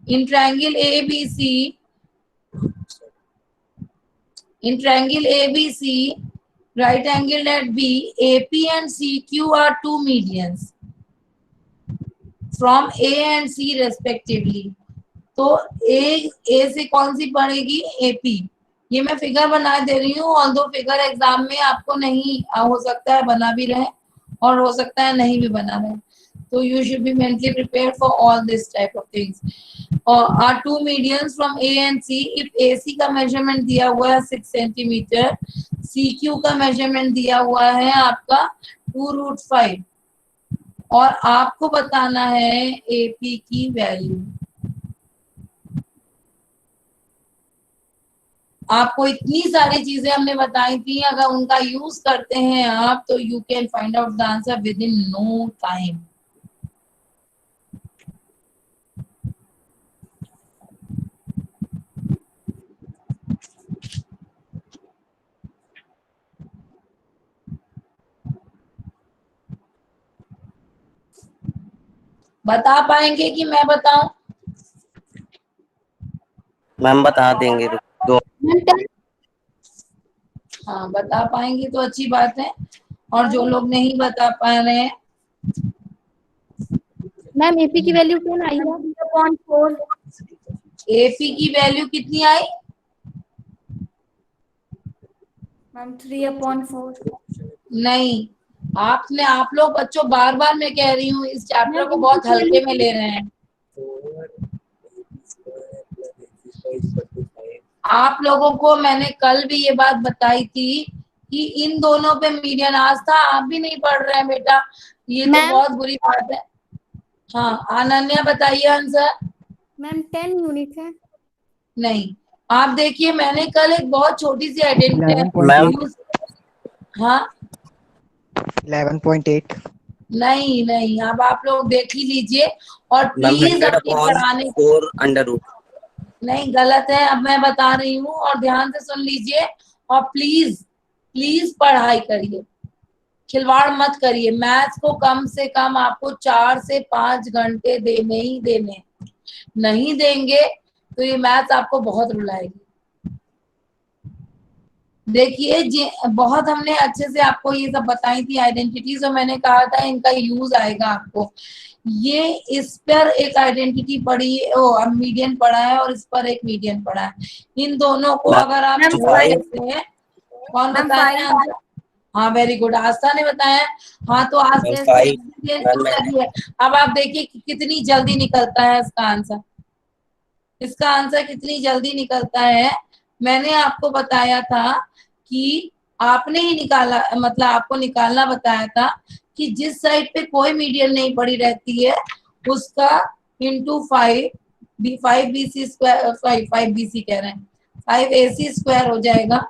In triangle ABC, right angle at B, AP and CQ are two medians from A and C respectively. तो A से कौन सी पड़ेगी? AP. ये मैं figure बना दे रही हूँ, ऑल्दो फिगर एग्जाम में आपको नहीं हो सकता है बना भी रहे और हो सकता है नहीं भी बना रहे. So you should be mentally prepared for all this type of things. Are two medians from A and C. If AC का measurement दिया हुआ है 6 सेंटीमीटर, CQ का measurement दिया हुआ है आपका 2√5 और आपको बताना है AP की वैल्यू. आपको इतनी सारी चीजें हमने बताई थी, अगर उनका यूज करते हैं आप तो you can find out the answer within no time. बता पाएंगे कि मैं बताऊं? मैम बता देंगे. दो. हाँ, बता पाएंगे तो अच्छी बात है. और जो लोग नहीं बता पा रहे हैं, मैम एपी की वैल्यू क्या आई है? 3.4. एपी की वैल्यू कितनी आई? मैम 3/4. नहीं, आप लोग बच्चों बार बार मैं कह रही हूँ इस चैप्टर को बहुत हल्के में ले रहे हैं. आप लोगों को मैंने कल भी ये बात बताई थी कि इन दोनों पे मीडियन आज था. आप भी नहीं पढ़ रहे हैं बेटा, ये तो बहुत बुरी बात है. हाँ अनन्या बताइए आंसर. मैम 10 यूनिट है. नहीं, आप देखिए मैंने कल एक बहुत छोटी सी आइडेंटिटी. हाँ 11.8. नहीं, अब आप लोग देख ही लीजिए और प्लीज अपने पढ़ाने √. नहीं, गलत है. अब मैं बता रही हूँ और ध्यान से सुन लीजिए और प्लीज पढ़ाई करिए, खिलवाड़ मत करिए. मैथ्स को कम से कम आपको 4 से 5 घंटे देने ही देने. नहीं देंगे तो ये मैथ्स आपको बहुत रुलाएगी. देखिए बहुत हमने अच्छे से आपको ये सब बताई थी आइडेंटिटीज और मैंने कहा था इनका यूज आएगा आपको. ये इस पर एक आइडेंटिटी पढ़ी अब मीडियन पढ़ा है और इस पर एक मीडियन पढ़ा है. इन दोनों को अगर आप जोड़ देते हैं, कौन बताया? हाँ वेरी गुड, आस्था ने बताया. हाँ तो आस्था है. अब आप देखिए कितनी जल्दी निकलता है इसका आंसर. इसका आंसर कितनी जल्दी निकलता है. मैंने आपको बताया था कि आपने ही निकाला, मतलब आपको निकालना बताया था कि जिस साइड पे कोई मीडियन नहीं पड़ी रहती है उसका इंटू 5 स्क्वायर 5 BC कह रहे हैं 5 AC स्क्वायर हो जाएगा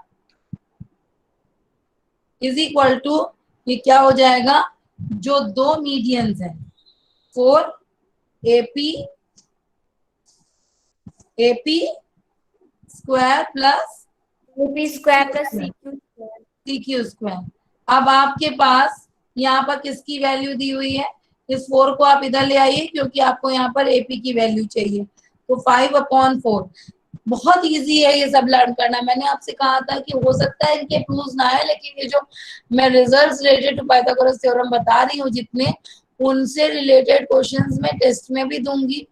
इज इक्वल टू ये क्या हो जाएगा, जो दो मीडियंस हैं 4 AP square plus CQ square. अब आपके पास यहाँ पर किसकी वैल्यू दी हुई है? इस 4 को आप इधर ले आइए क्योंकि आपको यहाँ पर AP की वैल्यू चाहिए. तो 5/4. बहुत इजी है ये सब लर्न करना. मैंने आपसे कहा था कि हो सकता है इनके प्रूव्स ना है, लेकिन ये जो मैं results related to Pythagoras theorem बता रही हूँ जितने, उनसे रिलेटेड क्वेश्चंस में टेस्ट में भी दूंगी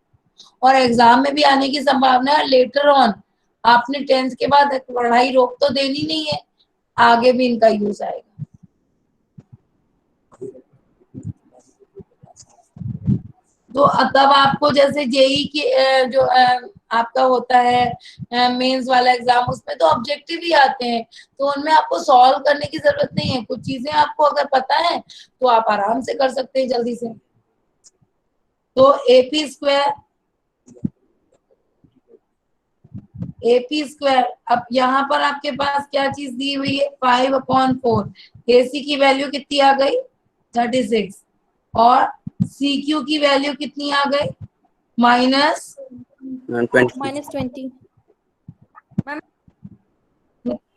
और एग्जाम में भी आने की संभावना है. लेटर ऑन आपने 10th के बाद पढ़ाई रोक तो देनी नहीं है, आगे भी इनका यूज आएगा. तो तब आपको जैसे जेई के जो आपका होता है मेंस वाला एग्जाम, उसमें तो ऑब्जेक्टिव ही आते हैं, तो उनमें आपको सॉल्व करने की जरूरत नहीं है. कुछ चीजें आपको अगर पता है तो आप आराम से कर सकते हैं जल्दी से. तो AP स्क्वायर. अब यहाँ पर आपके पास क्या चीज दी हुई है? 5/4. AC की वैल्यू कितनी आ गई? 36. और CQ की वैल्यू कितनी आ गई? -20.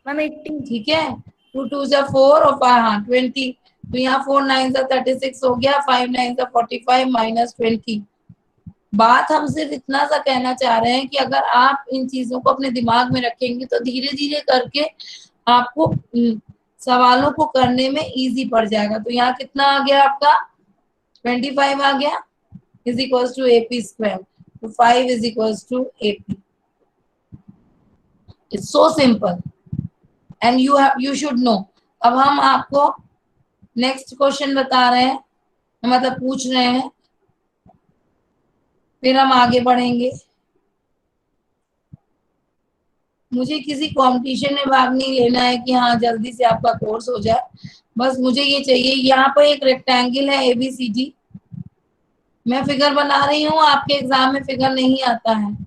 मैम 80. ठीक है, 2 2 जा 4 और 5 हाँ 20. तो यहाँ 4 9 जा 36 हो गया, 5 9 जा 45 -20. बात हम सिर्फ इतना सा कहना चाह रहे हैं कि अगर आप इन चीजों को अपने दिमाग में रखेंगे तो धीरे धीरे करके आपको सवालों को करने में इजी पड़ जाएगा। तो यहाँ कितना आ गया आपका 25 आ गया is equals to AP square, तो 5 is equals to AP। It's so simple and you should know. अब हम आपको नेक्स्ट क्वेश्चन बता रहे हैं, मतलब पूछ रहे हैं, फिर हम आगे बढ़ेंगे। मुझे किसी कंपटीशन में भाग नहीं लेना है कि हाँ जल्दी से आपका कोर्स हो जाए, बस मुझे ये चाहिए। यहाँ पर एक रेक्टेंगल है ABCD, मैं फिगर बना रही हूँ, आपके एग्जाम में फिगर नहीं आता है।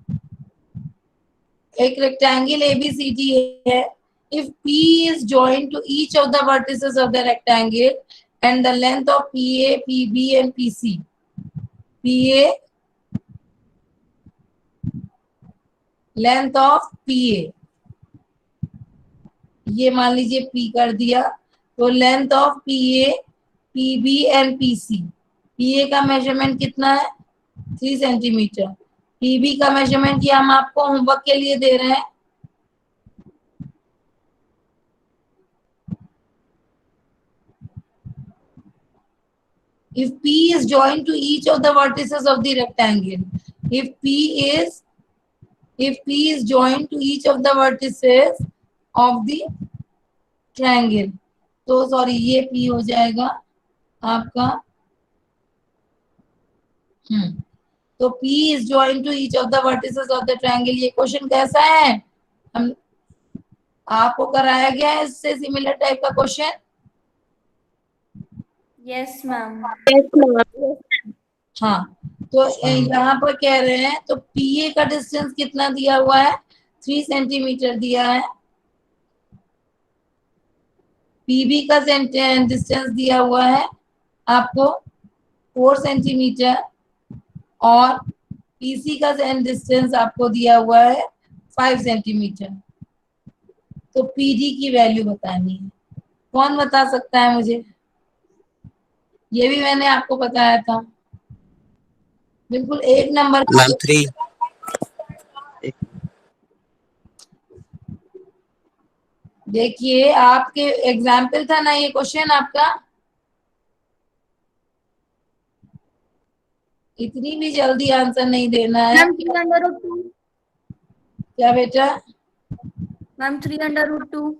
एक रेक्टेंगल ABCD है। If P is joined to each of the vertices of the rectangle and the length of PA, PB and PC, PA length of PA, ये मान लीजिए P कर दिया, तो length of PA, PB and PC, PA का measurement कितना है 3 centimetre, PB का मेजरमेंट ये हम आपको होमवर्क के लिए दे रहे हैं। If P is joined to each of the vertices of the rectangle, if P is joined to each of the vertices of the triangle, तो सॉरी ये P हो जाएगा आपका, तो P is joined to each of the vertices of the triangle। ये question कैसा है, हम आपको कराया गया है इससे सिमिलर टाइप का क्वेश्चन। Yes ma'am. हाँ, तो यहाँ पर कह रहे हैं तो PA का डिस्टेंस कितना दिया हुआ है 3 सेंटीमीटर दिया है, PB का डिस्टेंस दिया हुआ है आपको 4 सेंटीमीटर और PC का डिस्टेंस आपको दिया हुआ है 5 सेंटीमीटर। तो PD की वैल्यू बतानी है, कौन बता सकता है मुझे? ये भी मैंने आपको बताया था, बिल्कुल 1 नंबर का। मैम 3। देखिए आपके एग्जाम्पल था ना ये क्वेश्चन आपका, इतनी भी जल्दी आंसर नहीं देना है। मैम 3/2। क्या बेटा? मैम 3/2।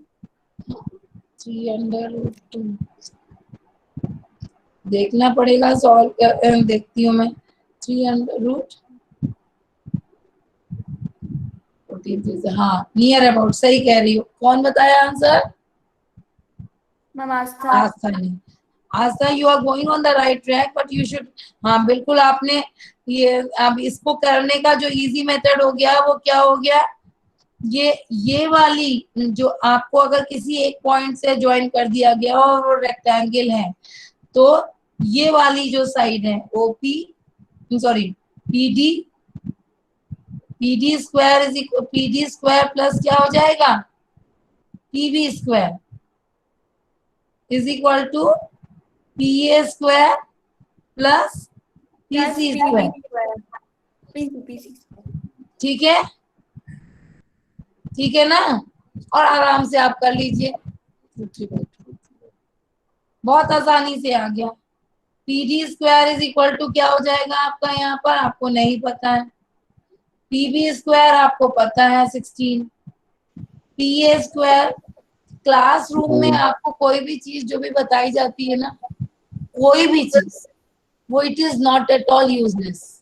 3/2 देखना पड़ेगा, सॉल्व कर देखती हूँ मैं। 3/, हाँ नियर अबाउट सही कह रही हो। कौन बताया आंसर? मैम आस्था। आस्था ने। Aastha you are going on the right track but you should, हाँ बिल्कुल आपने ये अब इसको करने का जो इजी मेथड हो गया वो क्या हो गया, ये वाली जो आपको अगर किसी एक पॉइंट से ज्वाइन कर दिया गया और वो रेक्टेंगल है, तो ये वाली जो साइड है OP sorry PD square plus क्या हो जाएगा PB square is equal to PA square plus PC square. ठीक है, ठीक है ना, और आराम से आप कर लीजिए, बहुत आसानी से आ गया। PD square is equal to क्या हो जाएगा आपका, यहाँ पर आपको नहीं पता है, PB स्क्वायर आपको पता है 16, PA स्क्वायर। क्लासरूम में आपको कोई भी चीज जो भी बताई जाती है ना, कोई भी चीज, वो it is not at all useless.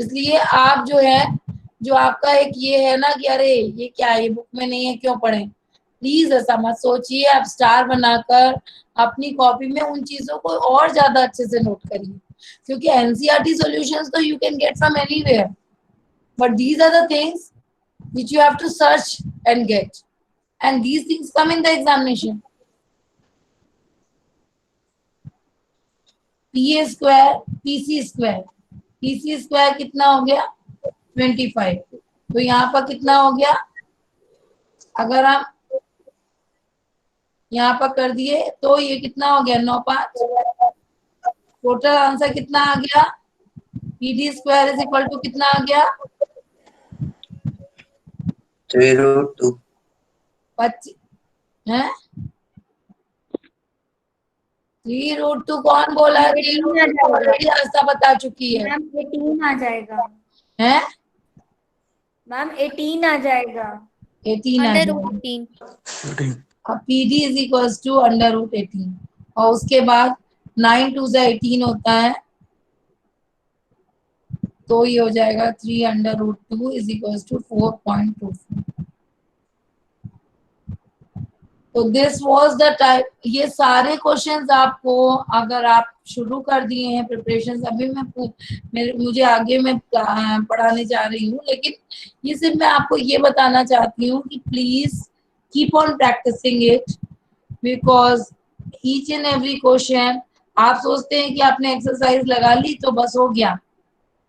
इसलिए आप जो है, जो आपका एक ये है ना कि अरे ये क्या है, ये बुक में नहीं है क्यों पढ़े, प्लीज ऐसा मत सोचिए। आप स्टार बनाकर अपनी कॉपी में उन चीजों को और ज्यादा अच्छे से नोट करिए, क्योंकि NCERT सॉल्यूशंस तो you can get from anywhere, but these are the things which you have to search and get, and these things come in the examination। PA square PC square कितना हो गया 25, तो यहाँ पर कितना हो गया, अगर हम यहाँ पर कर दिए तो ये कितना हो गया 9 5, टोटल आंसर कितना आ गया PD square is equal to कितना आ गया? 3√2। 25 है। 3√2 कौन बोला है? 3√2 ऑलरेडी आस्था बता चुकी है। मैम 18 आ जाएगा। हैं? मैम 18 आ जाएगा। 18 आ अंडर जाएगा। रूट 18। अब PD इज इक्वल टू √18 और उसके बाद 9 2 से 18 होता है, तो ये हो जाएगा 3√2 इज इक्वल टू 4.24। तो दिस वाज द टाइप। ये सारे क्वेश्चंस आपको, अगर आप शुरू कर दिए हैं प्रिपरेशन, अभी मुझे आगे मैं पढ़ाने जा रही हूँ, लेकिन ये सिर्फ मैं आपको ये बताना चाहती हूँ कि please keep on practising it, because each and every question, आप सोचते हैं कि आपने एक्सरसाइज लगा ली तो बस हो गया,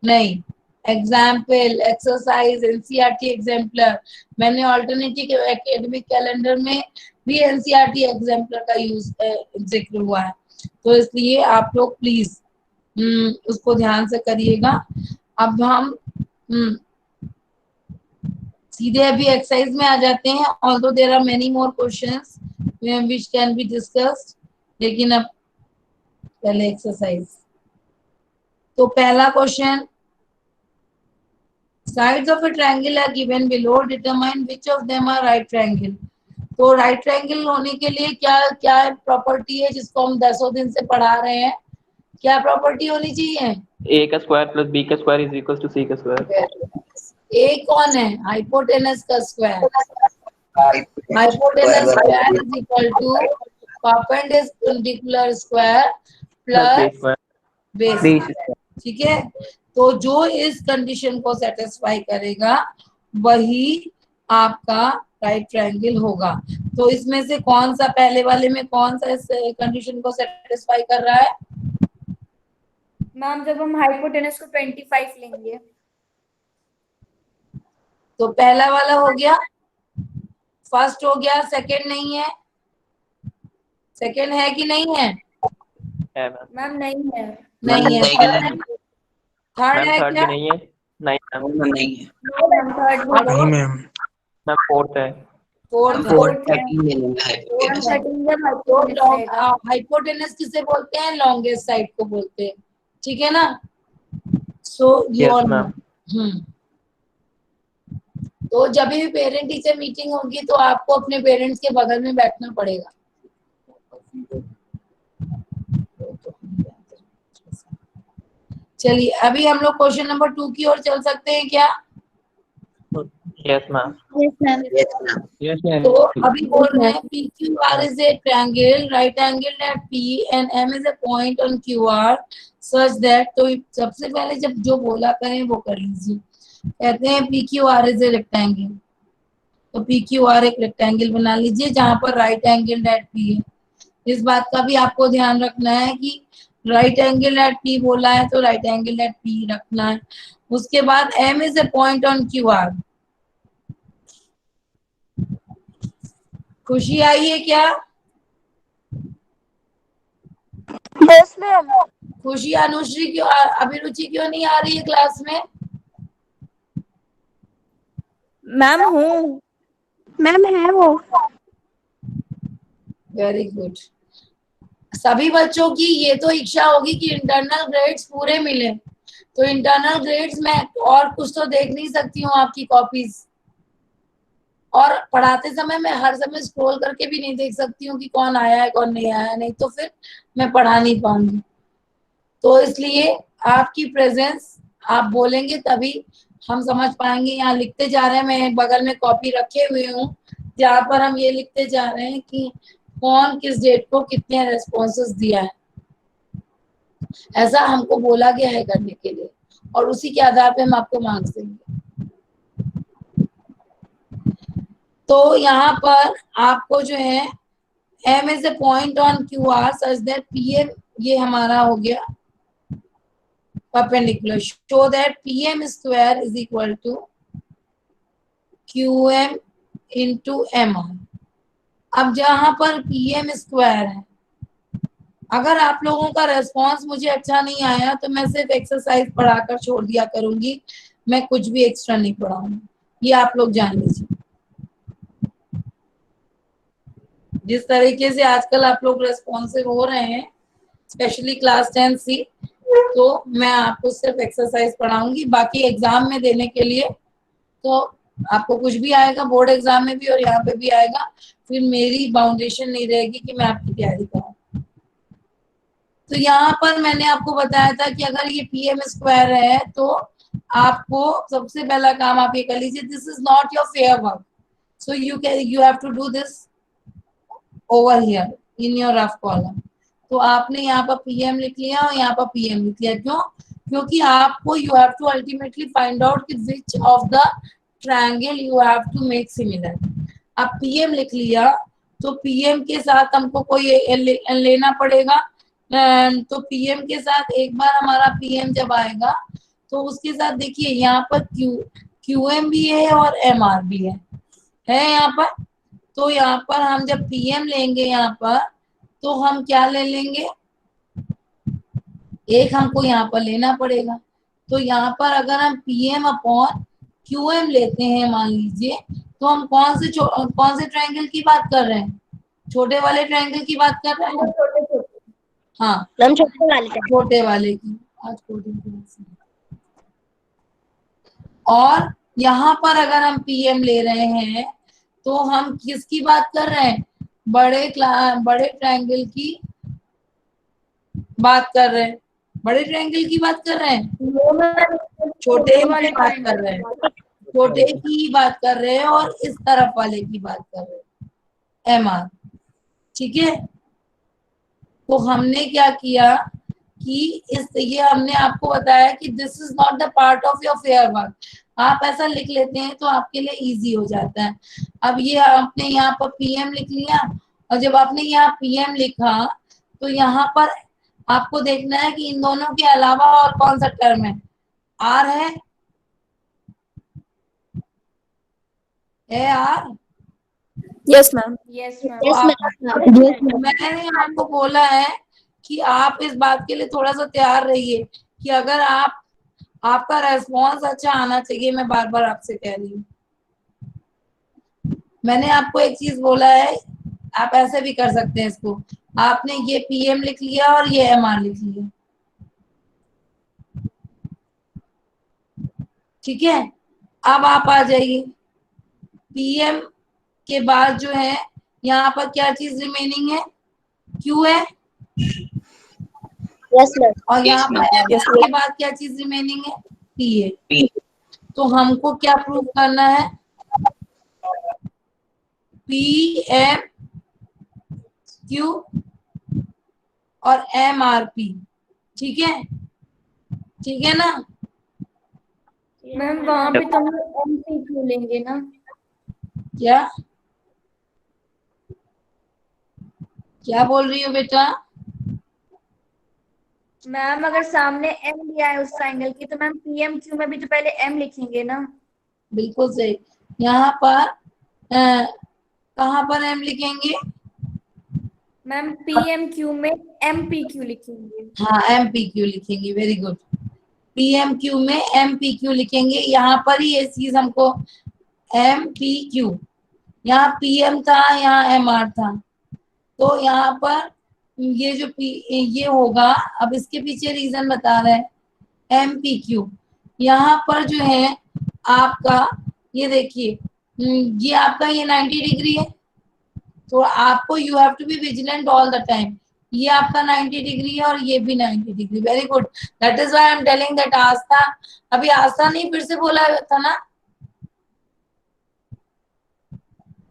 नहीं। एग्जाम्पल, एक्सरसाइज, एनसीईआरटी एग्जाम्पलर, मैंने ऑल्टरनेटिव एकेडमिक कैलेंडर में भी एनसीईआरटी एग्जाम्पलर का यूज जिक्र हुआ है, तो इसलिए आप लोग प्लीज उसको ध्यान से करिएगा। अब हम सीधे अभी एक्सरसाइज में आ जाते हैं, although there are many more questions which can be discussed, लेकिन अब पहले एक्सरसाइज। तो पहला question, sides of a triangle are given below, determine which of them are right triangle। तो राइट ट्रायंगल होने के लिए क्या क्या प्रॉपर्टी है जिसको हम 10 दिन से पढ़ा रहे हैं? क्या प्रॉपर्टी होनी चाहिए? ए का स्क्वायर प्लस बी का square is equal to C का स्क्वायर। ए कौन है? हाइपोटेनस का square. Hypotenuse square is equal to perpendicular square plus base. ठीक है, तो जो इस कंडीशन को सेटिस्फाई करेगा वही आपका राइट ट्रायंगल होगा। तो इसमें से कौन सा, पहले वाले में कौन सा इस कंडीशन को सेटिस्फाई कर रहा है? मैम जब हम हाइपोटेनस को 25 लेंगे तो पहला वाला हो गया, फर्स्ट हो गया, सेकंड नहीं है। सेकंड है कि नहीं है? मैम नहीं है। नहीं है। थर्ड है थर्ड क्या? भी नहीं है। नहीं मैम। नहीं है। मैम थर्ड नहीं मैम। मैम फोर्थ है। फोर्थ है। फोर्थ है। 13 ले लेंगे हाइपोटेनस। हाइपोटेनस किसे बोलते हैं? लॉन्गेस्ट साइड को बोलते हैं, ठीक है ना? सो Yes, ma'am. तो जब भी पेरेंट टीचर मीटिंग होगी तो आपको अपने पेरेंट्स के बगल में बैठना पड़ेगा। चलिए अभी हम लोग क्वेश्चन नंबर 2 की ओर चल सकते हैं क्या? Yes, ma'am. Yes ma'am. Yes, ma'am. तो अभी बोल रहे हैं PQR is a triangle, right angled at P and M is a point on QR such that, तो सबसे पहले जब जो बोला करें वो कर लीजिए। कहते हैं PQR is a rectangle, तो PQR एक रेक्टेंगल बना लीजिए जहां पर राइट एंगल एट P है। इस बात का भी आपको ध्यान रखना है कि राइट एंगल एट P बोला है तो राइट एंगल एट P रखना है। उसके बाद M is a point on QR। खुशी आई है क्या? Yes ma'am. खुशी, अनुश्री क्यों, अभिरुचि क्यों नहीं आ रही है क्लास में? मैम हूँ। मैम है वो। Very good. सभी बच्चों की ये तो इच्छा होगी कि इंटरनल ग्रेड्स पूरे मिले, तो इंटरनल ग्रेड्स में और कुछ तो देख नहीं सकती हूँ आपकी कॉपीज, और पढ़ाते समय मैं हर समय स्क्रॉल करके भी नहीं देख सकती हूँ कि कौन आया है कौन नहीं आया, नहीं तो फिर मैं पढ़ा नहीं पाऊंगी। तो इसलिए आपकी प्रेजेंस, आप बोलेंगे तभी हम समझ पाएंगे। यहाँ लिखते जा रहे हैं, मैं बगल में कॉपी रखे हुए हूँ जहाँ पर हम ये लिखते जा रहे हैं कि कौन किस डेट को कितने रेस्पॉन्सेस दिया है, ऐसा हमको बोला गया है करने के लिए, और उसी के आधार पे हम आपको मार्क्स देंगे। तो यहाँ पर आपको जो है M is a point on QR such that PM, ये हमारा हो गया perpendicular, show that PM square is equal to QM into MR। अब जहां पर PM स्क्वायर है अगर आप लोगों का रेस्पॉन्स मुझे अच्छा नहीं आया तो मैं सिर्फ एक्सरसाइज पढ़ाकर छोड़ दिया करूंगी, मैं कुछ भी एक्स्ट्रा नहीं पढ़ाऊंगी, ये आप लोग जान लीजिए। जिस तरीके से आजकल आप लोग रेस्पॉन्सिव हो रहे हैं, स्पेशली क्लास 10 सी, तो मैं आपको सिर्फ एक्सरसाइज पढ़ाऊंगी, बाकी एग्जाम में देने के लिए तो आपको कुछ भी आएगा, बोर्ड एग्जाम में भी और यहाँ पे भी आएगा, फिर मेरी बाउंडेशन नहीं रहेगी कि मैं आपकी तैयारी कराऊं। तो यहाँ पर मैंने आपको बताया था कि अगर ये पीएम स्क्वायर है तो आपको सबसे पहला काम आप ये कर लीजिए, this is not your fair work, so you have to do this over here in your rough column. तो आपने यहाँ पर पीएम लिख लिया और यहाँ पर पीएम लिख लिया, क्यों? क्योंकि आपको you have to ultimately find out कि which of the triangle you have to make similar. अब पीएम लिख लिया तो पीएम के साथ हमको कोई लेना पड़ेगा, तो पीएम के साथ एक बार हमारा पीएम जब आएगा तो उसके साथ देखिए यहाँ पर क्यूएम भी है और एमआर भी है यहाँ पर। तो यहाँ पर हम जब पीएम लेंगे यहाँ पर तो हम क्या ले लेंगे, एक हमको यहाँ पर लेना पड़ेगा। तो यहाँ पर अगर हम पीएम अपॉन क्यूएम लेते हैं मान लीजिए, तो हम कौन से ट्रायंगल की बात कर रहे हैं? छोटे वाले ट्रायंगल की बात कर रहे हैं। हाँ मैम छोटे वाले की आज कोडिंग क्लास है। और यहाँ पर अगर हम पीएम ले रहे हैं तो हम किसकी बात कर रहे हैं? बड़े ट्रायंगल की बात कर रहे हैं, बड़े ट्रायंगल की बात कर रहे हैं, छोटे वाले बात कर रहे हैं, छोटे की बात कर रहे हैं और इस तरफ वाले की बात कर रहे हैं, एमआर। ठीक है, तो हमने क्या किया कि ये हमने आपको बताया कि this is not the part of your fair work. आप ऐसा लिख लेते हैं तो आपके लिए इजी हो जाता है। अब ये आपने यहाँ पर पीएम लिख लिया, और जब आपने यहाँ पीएम लिखा तो यहाँ पर आपको देखना है कि इन दोनों के अलावा और कौन सा टर्म है। आर है R? Yes ma'am. Yes ma'am. मैंने आपको बोला है कि आप इस बात के लिए थोड़ा सा तैयार रहिए कि अगर आपका रेस्पॉन्स अच्छा आना चाहिए, मैं बार बार आपसे कह रही हूँ। मैंने आपको एक चीज बोला है, आप ऐसे भी कर सकते हैं इसको, आपने ये पीएम लिख लिया और ये एमआर लिख लिया, ठीक है। अब आप आ जाइए, पीएम के बाद जो है यहाँ पर क्या चीज रिमेनिंग है? क्यू है। Yes ma'am. और यहाँ पर एमआर के बाद क्या चीज रिमेनिंग है? पी है। तो हमको क्या प्रूव करना है? पी एम क्यू और एम आर पी, ठीक है, ठीक है ना? मैम वहाँ पे तो हम एमपीक्यू लेंगे ना? क्या क्या बोल रही हो बेटा? मैम अगर सामने एम दिया है उस ट्रायंगल की तो मैम पीएम क्यू में भी तो पहले एम लिखेंगे ना? बिल्कुल सही। यहाँ पर कहाँ पर एम लिखेंगे? मैम पीएम क्यू में एमपीक्यू लिखेंगे। हाँ एमपीक्यू लिखेंगे, वेरी गुड। पीएम क्यू में एमपीक्यू लिखेंगे। यहाँ पर ही ये चीज हमको एमपीक्यू, यहाँ पीएम था, यहाँ एमआर था, तो यहाँ पर ये जो ये होगा। अब इसके पीछे रीजन बता रहे हैं, एमपीक्यू यहाँ पर जो है आपका, ये देखिए ये आपका ये 90 डिग्री है, तो आपको you have to be vigilant all the time. ये आपका 90 डिग्री है और ये भी 90 degree, very good. That is why I am telling that Aastha, अभी आस्था नहीं फिर से बोला था ना,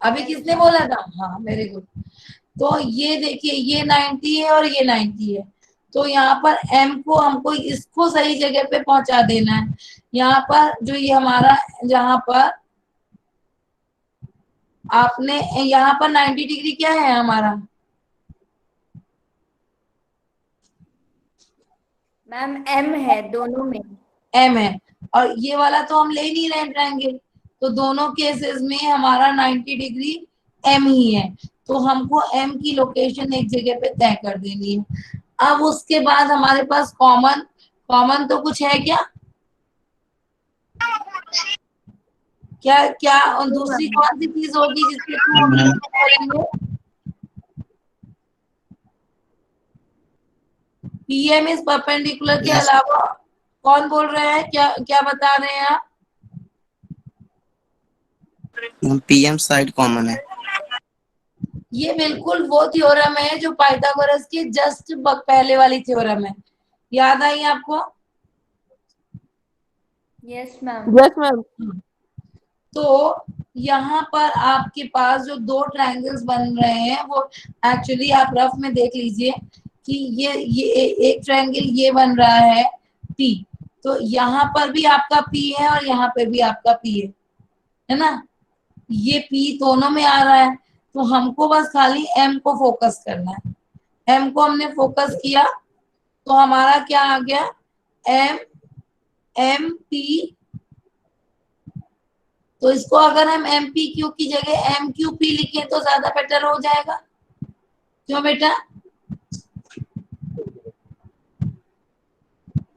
अभी किसने बोला था? हाँ वेरी गुड। तो ये देखिए ये 90 है और ये 90 है, तो यहाँ पर m को हमको इसको सही जगह पे पहुंचा देना है। यहाँ पर जो ये हमारा, जहाँ पर आपने यहाँ पर 90 डिग्री क्या है हमारा? मैम एम है दोनों में, m है, और ये वाला तो हम ले नहीं रहे ट्रायंगल, तो दोनों केसेस में हमारा 90 डिग्री m ही है। तो हमको m की लोकेशन एक जगह पे तय कर देनी है। अब उसके बाद हमारे पास कॉमन तो कुछ है क्या? क्या क्या और दूसरी कौन सी चीज होगी जिसके थ्रू हम करेंगे? पीएम इज परपेंडिकुलर के अलावा कौन बोल रहे हैं? क्या क्या बता रहे हैं आप? पीएम साइड कॉमन है। ये बिल्कुल वो थ्योरम है जो पाइथागोरस के जस्ट पहले वाली थ्योरम है। याद आई आपको? Yes ma'am. Yes, ma'am. तो यहाँ पर आपके पास जो दो ट्रायंगल्स बन रहे हैं वो एक्चुअली आप रफ में देख लीजिए कि ये एक ट्रायंगल ये बन रहा है P। तो यहाँ पर भी आपका P है और यहाँ पे भी आपका P है ना? ये P दोनों में आ रहा है, तो हमको बस खाली M को फोकस करना है। M को हमने फोकस किया तो हमारा क्या आ गया? MP। तो इसको अगर हम MPQ की जगह MQP लिखें तो ज्यादा बेटर हो जाएगा। क्यों बेटा?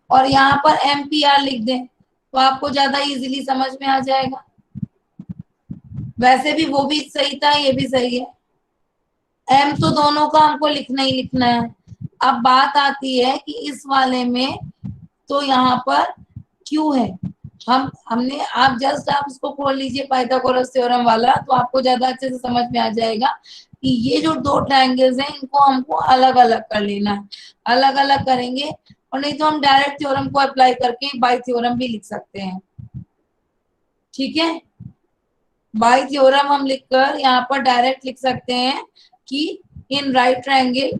और यहाँ पर MPR लिख दें तो आपको ज्यादा इजीली समझ में आ जाएगा। वैसे भी वो भी सही था, ये भी सही है। M तो दोनों का हमको लिखना ही लिखना है। अब बात आती है कि इस वाले में तो यहाँ पर Q है। हमने आप उसको खोल लीजिए पाइथागोरस थ्योरम वाला, तो आपको ज्यादा अच्छे से समझ में आ जाएगा कि ये जो दो ट्रायंगल्स हैं इनको हमको अलग अलग कर लेना है। अलग अलग करेंगे और नहीं तो हम डायरेक्ट थ्योरम को अप्लाई करके बाई थ्योरम भी लिख सकते हैं। ठीक है, बाई थ्योरम हम लिखकर यहाँ पर डायरेक्ट लिख सकते हैं कि in right triangle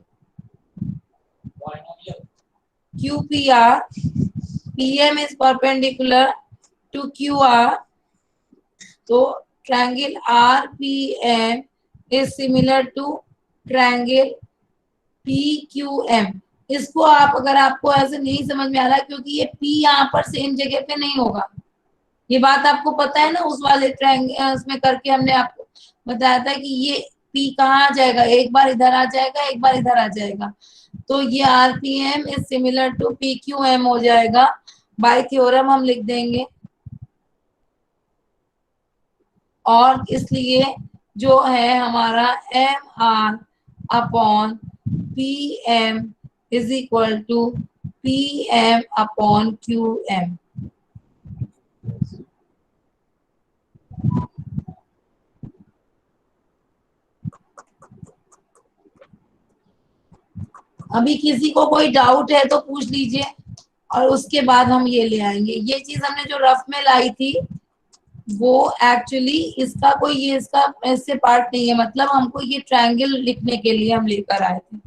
QPR PM is perpendicular to QR, तो triangle RPM is similar to triangle PQM। इसको आप अगर आपको ऐसे नहीं समझ में आ रहा क्योंकि ये P यहाँ पर सेम जगह पे नहीं होगा, ये बात आपको पता है ना। उस वाले ट्रायंगल उसमें करके हमने आपको बताया था कि ये P कहाँ आ जाएगा, एक बार इधर आ जाएगा एक बार इधर आ जाएगा। तो ये RPM is similar to PQM हो जाएगा। बाय थ्योरम हम लिख देंगे और इसलिए जो है हमारा MR upon PM is equal to PM upon QM। अभी किसी को कोई डाउट है तो पूछ लीजिए और उसके बाद हम ये ले आएंगे। ये चीज हमने जो रफ में लाई थी वो एक्चुअली इसका कोई ये इसका ऐसे पार्ट नहीं है, मतलब हमको ये ट्रायंगल लिखने के लिए हम लेकर आए थे।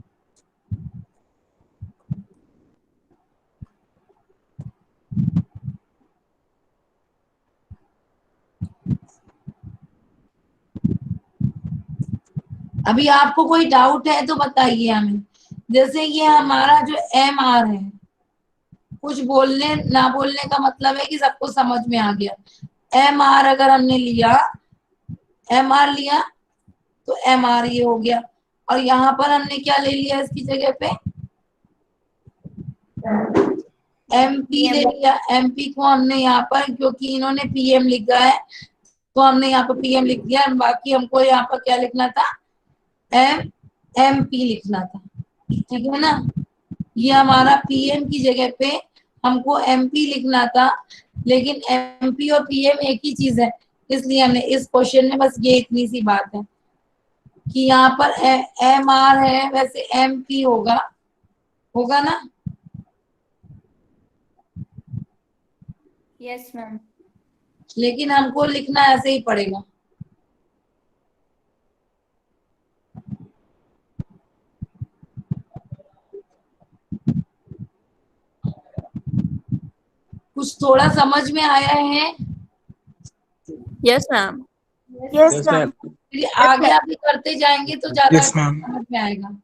अभी आपको कोई डाउट है तो बताइए हमें। जैसे ये हमारा जो MR है, कुछ बोलने ना बोलने का मतलब है कि सबको समझ में आ गया। MR अगर हमने लिया, MR लिया तो MR ये हो गया और यहाँ पर हमने क्या ले लिया इसकी जगह पे? MP ले लिया। MP को हमने यहाँ पर क्योंकि इन्होंने PM लिखा है तो हमने यहाँ पर PM लिख दिया। बाकी हमको यहाँ पर क्या लिखना था? MP लिखना था। ठीक है ना? ये हमारा PM की जगह पे हमको MP लिखना था, लेकिन MP और PM एक ही चीज है, इसलिए हमने इस क्वेश्चन में बस ये इतनी सी बात है कि यहाँ पर MR है, वैसे MP होगा, होगा ना? Yes ma'am. लेकिन हमको लिखना ऐसे ही पड़ेगा। कुछ थोड़ा समझ में आया है? Yes, ma'am. Yes Yes, ma'am. ma'am. फिर आगे अभी करते जाएंगे तो ज्यादा Yes, ma'am. समझ में आएगा।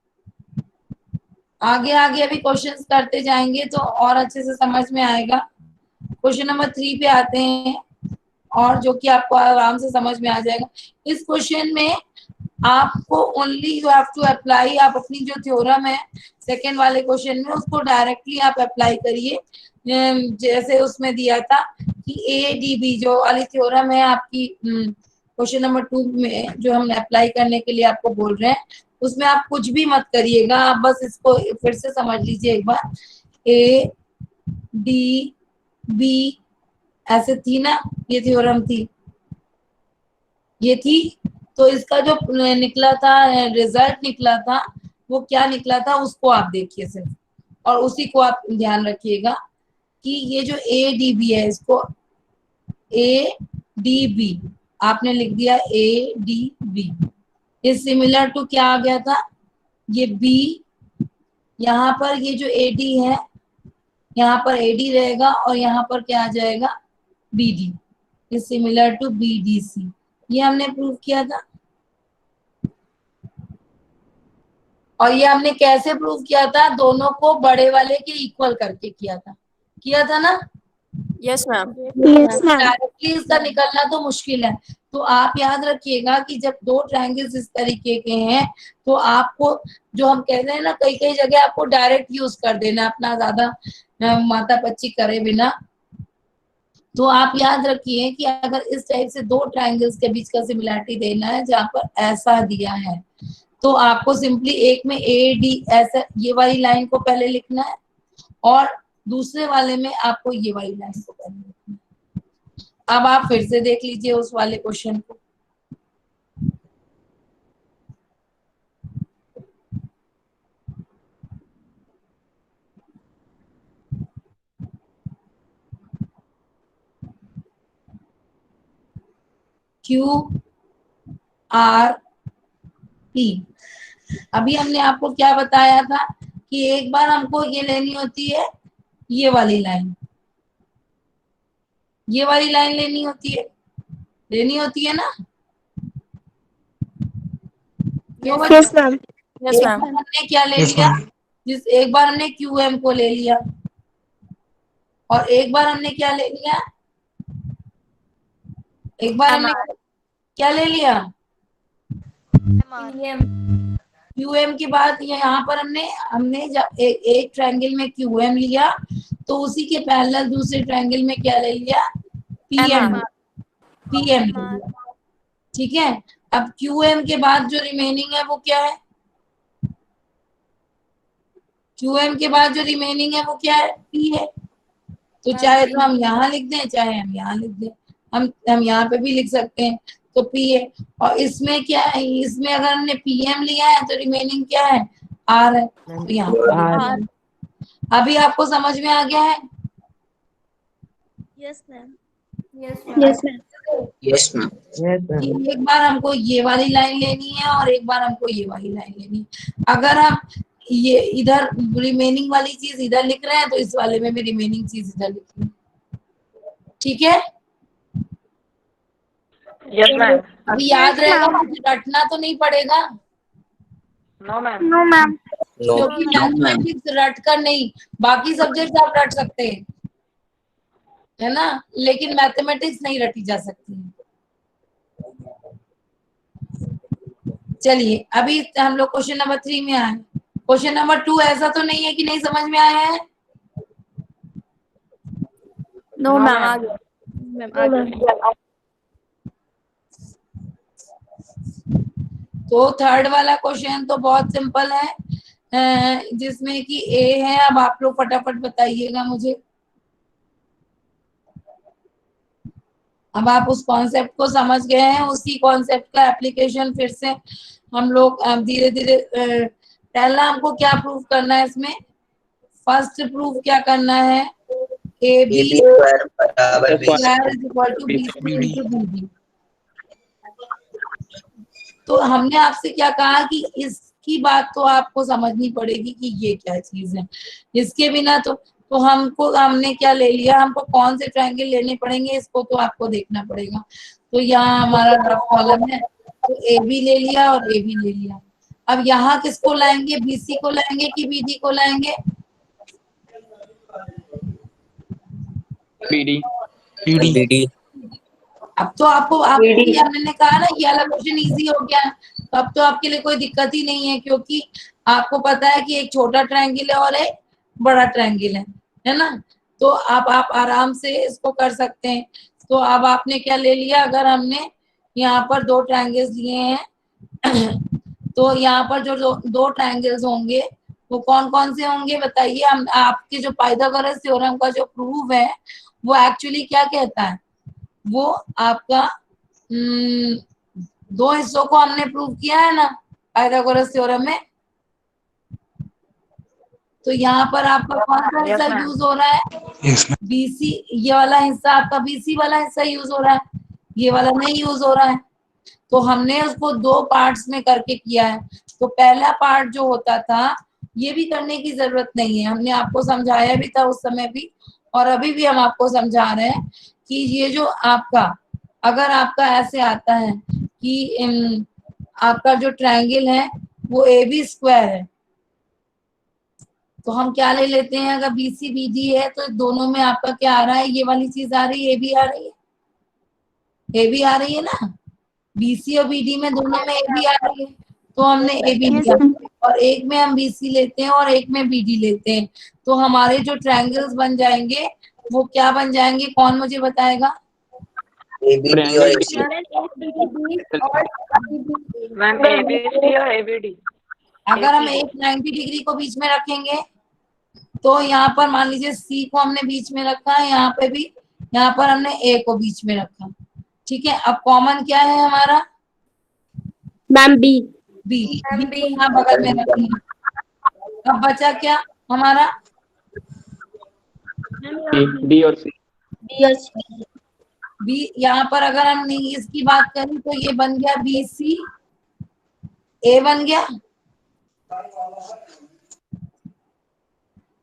आगे आगे अभी क्वेश्चंस करते जाएंगे तो और अच्छे से समझ में आएगा। क्वेश्चन नंबर 3 पे आते हैं और जो कि आपको आराम से समझ में आ जाएगा। इस क्वेश्चन में आपको only you have to apply, आप अपनी जो थ्योरम है सेकेंड वाले क्वेश्चन में उसको डायरेक्टली आप अप्लाई करिए। जैसे उसमें दिया था कि ADB जो वाली थ्योरम है आपकी क्वेश्चन नंबर 2 में जो हम अप्लाई करने के लिए आपको बोल रहे हैं, उसमें आप कुछ भी मत करिएगा, आप बस इसको फिर से समझ लीजिए एक बार। ADB ऐसे थी ना, ये थ्योरम थी, ये थी। तो इसका जो निकला था रिजल्ट निकला था वो क्या निकला था उसको आप देखिए सिर्फ, और उसी को आप ध्यान रखिएगा कि ये जो ADB है इसको ADB आपने लिख दिया ADB इज सिमिलर टू क्या आ गया था, ये B, यहाँ पर ये जो AD है यहाँ पर AD रहेगा और यहाँ पर क्या आ जाएगा BD is similar to BDC। ये हमने प्रूव किया था। और ये हमने कैसे प्रूव किया था, दोनों को बड़े वाले के इक्वल करके किया था ना। Yes, ma'am. डायरेक्टली इसका निकलना तो मुश्किल है, तो आप याद रखिएगा कि जब दो ट्रायंगल्स इस तरीके के हैं तो आपको जो हम कहते हैं ना कई कई जगह आपको डायरेक्ट यूज कर देना, अपना ज्यादा माथा पच्ची करे बिना। तो आप याद रखिए कि अगर इस टाइप से दो ट्रायंगल्स के बीच का सिमिलरिटी देना है जहां पर ऐसा दिया है, तो आपको सिंपली एक में AD ऐसा ये वाली लाइन को पहले लिखना है और दूसरे वाले में आपको ये वाली लाइन को पहले लिखना है। अब आप फिर से देख लीजिए उस वाले क्वेश्चन को। QRP अभी हमने आपको क्या बताया था कि एक बार हमको ये लेनी होती है, ये वाली लाइन, ये वाली लाइन लेनी होती है ना। क्यों बच्चों? Yes, ma'am. Yes, एक ma'am. बार हमने क्या ले Yes, लिया, ma'am. एक बार हमने QM को ले लिया और एक बार हमने क्या ले लिया, एक बार हमने क्या ले लिया QM के बाद यहाँ पर हमने जब एक ट्रायंगल में QM लिया तो उसी के पैरेलल दूसरे ट्रायंगल में क्या ले लिया PM ले लिया। ठीक है, अब QM के बाद जो रिमेनिंग है वो क्या है, QM के बाद जो रिमेनिंग है वो क्या है, P है। तो चाहे तो हम यहाँ लिख दें चाहे हम यहाँ लिख दें, हम यहाँ पे भी लिख सकते हैं, तो P है। और इसमें क्या है, इसमें अगर हमने PM लिया है तो रिमेनिंग क्या है R है, तो यहाँ पर अभी आपको समझ में आ गया है। Yes, ma'am. Yes, ma'am. कि एक बार हमको ये वाली लाइन लेनी है और एक बार हमको ये वाली लाइन लेनी है। अगर हम ये इधर रिमेनिंग वाली चीज इधर लिख रहे हैं तो इस वाले में भी रिमेनिंग चीज इधर लिखनी है। ठीक है, Yes, ma'am. अभी याद रहेगा, मुझे रटना तो नहीं पड़ेगा No, ma'am. No. क्योंकि No, ma'am. मैथमेटिक्स रट कर नहीं, बाकी सब्जेक्ट आप रट सकते हैं है ना, लेकिन मैथमेटिक्स नहीं रटी जा सकती है। चलिए अभी हम लोग क्वेश्चन नंबर 3 में आए। क्वेश्चन नंबर 2 ऐसा तो नहीं है कि नहीं समझ में आया है। No, ma'am. तो थर्ड वाला क्वेश्चन तो बहुत सिंपल है, जिसमें कि A है। अब आप लोग फटाफट बताइएगा मुझे। अब आप उस कॉन्सेप्ट को समझ गए हैं, उसी कॉन्सेप्ट का एप्लीकेशन फिर से हम लोग धीरे धीरे पहला हमको क्या प्रूव करना है इसमें, फर्स्ट प्रूफ क्या करना है, AB square बराबर B square is equal to BC into BD। तो हमने आपसे क्या कहा कि इसकी बात तो आपको समझनी पड़ेगी कि ये क्या चीज है, इसके बिना तो हमने क्या ले लिया, हमको कौन से ट्रायंगल लेने पड़ेंगे इसको तो आपको देखना पड़ेगा। तो यहाँ हमारा रफ कॉलम है, तो AB ले लिया और AB ले लिया। अब यहाँ किसको लाएंगे, BC को लाएंगे कि BD को लाएंगे, BD. BD अब तो आपको मैंने कहा ना ये वाला क्वेश्चन इजी हो गया, तब तो आपके लिए कोई दिक्कत ही नहीं है, क्योंकि आपको पता है कि एक छोटा ट्रायंगल है और एक बड़ा ट्रायंगल है ना। तो आप आराम से इसको कर सकते हैं। तो अब आपने क्या ले लिया, अगर हमने यहाँ पर दो ट्रायंगल्स लिए हैं तो यहाँ पर जो दो ट्रायंगल्स होंगे वो कौन कौन से होंगे बताइए। हम आपके जो पाइथागोरस थ्योरम का जो प्रूफ है वो एक्चुअली क्या कहता है, वो आपका दो हिस्सों को हमने प्रूव किया है ना पाइथागोरस थ्योरम में। तो यहाँ पर आपका कौन सा हिस्सा यूज हो रहा है, बीसी, ये वाला हिस्सा आपका बीसी वाला हिस्सा यूज हो रहा है, ये वाला नहीं यूज हो रहा है। तो हमने उसको दो पार्ट्स में करके किया है। तो पहला पार्ट जो होता था, ये भी करने की जरूरत नहीं है, हमने आपको समझाया भी था उस समय भी, और अभी भी हम आपको समझा रहे हैं कि ये जो आपका, अगर आपका ऐसे आता है कि आपका जो ट्रायंगल है वो ए बी स्क्वायर है, तो हम क्या ले लेते हैं, अगर बी सी बी डी है तो दोनों में आपका क्या आ रहा है, ये वाली चीज आ रही है, ए बी आ रही है, ए बी आ रही है ना, बीसी और बीडी में दोनों में ए बी आ रही है। तो हमने ए बी लिया और एक में हम बीसी लेते हैं और एक में बीडी लेते हैं, तो हमारे जो ट्रायंगल्स बन जाएंगे वो क्या बन जाएंगे, कौन मुझे बताएगा। ABD और AC। मैम ABC और ABD। अगर हम एक 90 डिग्री को बीच में रखेंगे तो यहाँ पर मान लीजिए सी को हमने बीच में रखा है, यहाँ पे भी, यहाँ पर हमने ए को बीच में रखा, ठीक है। अब कॉमन क्या है हमारा, मैम बी। बी, बी को यहाँ बगल में रखेंगे। अब बचा क्या हमारा, डी और सी। बी, यहाँ पर अगर हम नहीं इसकी बात करें तो ये बन गया बी सी, ए बन गया,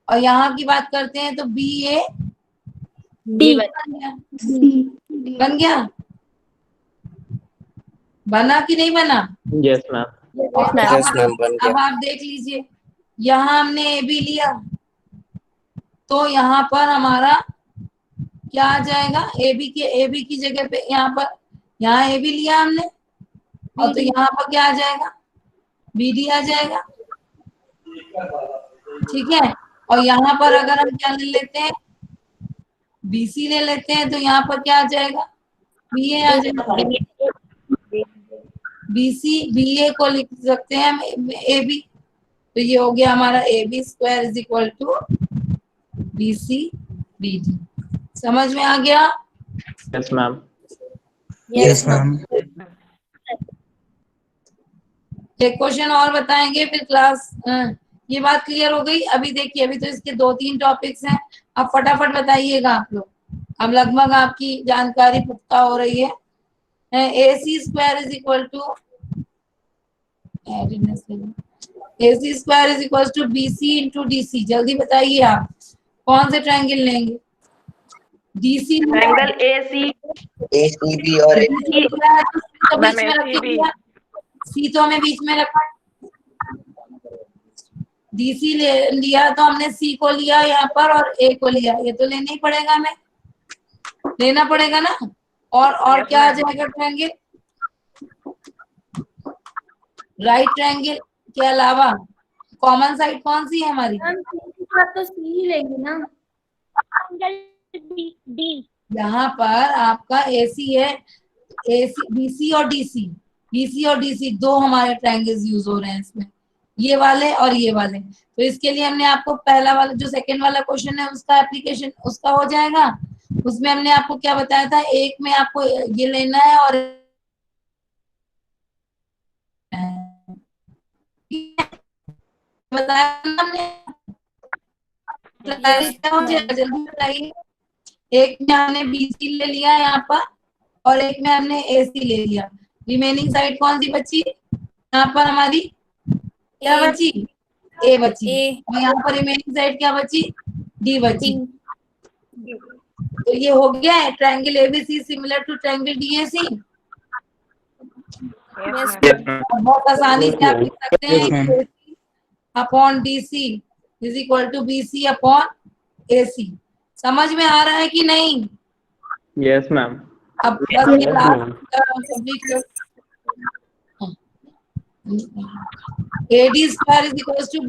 और यहाँ की बात करते हैं तो बी ए डी बन गया, बना कि नहीं बना। Yes ma'am. Yes, ma'am, बन गया। अब आप देख लीजिए, यहाँ हमने ए बी लिया तो यहाँ पर हमारा क्या आ जाएगा, ए बी की जगह पे यहाँ पर, यहाँ ए बी लिया हमने और तो यहाँ पर क्या आ जाएगा, बी डी आ जाएगा, ठीक है। और यहाँ पर अगर हम क्या ले लेते हैं, बीसी ले लेते हैं तो यहाँ पर क्या आ जाएगा, बी ए आ जाएगा। बीसी बी ए को लिख सकते हैं हम ए बी, तो ये हो गया हमारा A B square is equal to B C B D. समझ में आ गया। Yes ma'am. Yes, ma'am। एक क्वेश्चन और बताएंगे फिर क्लास, ये बात क्लियर हो गई। अभी देखिए, अभी तो इसके 2-3 टॉपिक्स हैं, अब फटाफट बताइएगा आप लोग, अब लगभग आपकी जानकारी पुख्ता हो रही है। A C square is equal to B C into D C. जल्दी बताइए आप कौन से ट्रायंगल लेंगे, D C triangle AC। ACB और AC। तो बीच में रख दिया, सी तो हमें बीच में रखा, डीसी ले लिया तो हमने सी को लिया यहाँ पर और ए को लिया, ये तो लेना ही पड़ेगा, हमें लेना पड़ेगा ना। और क्या आ जाएगा ट्रायंगल, राइट ट्रायंगल के अलावा कॉमन साइड कौन सी है हमारी, तो सी ही लेंगे ना। डी। यहाँ पर आपका एसी है, एसी बीसी और डीसी, बीसी और डीसी दो हमारे ट्रायंगल्स यूज हो रहे हैं इसमें, ये वाले और ये वाले। तो इसके लिए हमने आपको पहला वाला जो सेकंड वाला क्वेश्चन है उसका एप्लीकेशन उसका हो जाएगा, उसमें हमने आपको क्या बताया था, एक में आपको ये लेना है और बताया हमने, जल्दी बताइए। एक में हमने बीसी ले लिया यहाँ पर और एक में हमने एसी ले लिया, रिमेनिंग साइड कौन सी बची, यहाँ पर हमारी क्या बची, ए बची, और यहाँ पर रिमेनिंग साइड क्या बची, डी बची। तो ये हो गया है triangle ABC similar to triangle DAC. बहुत आसानी से आप लिख सकते हैं upon DC is equal to BC upon AC. समझ में आ रहा है कि नहीं। Yes ma'am. अब बस ये last AD square is equals to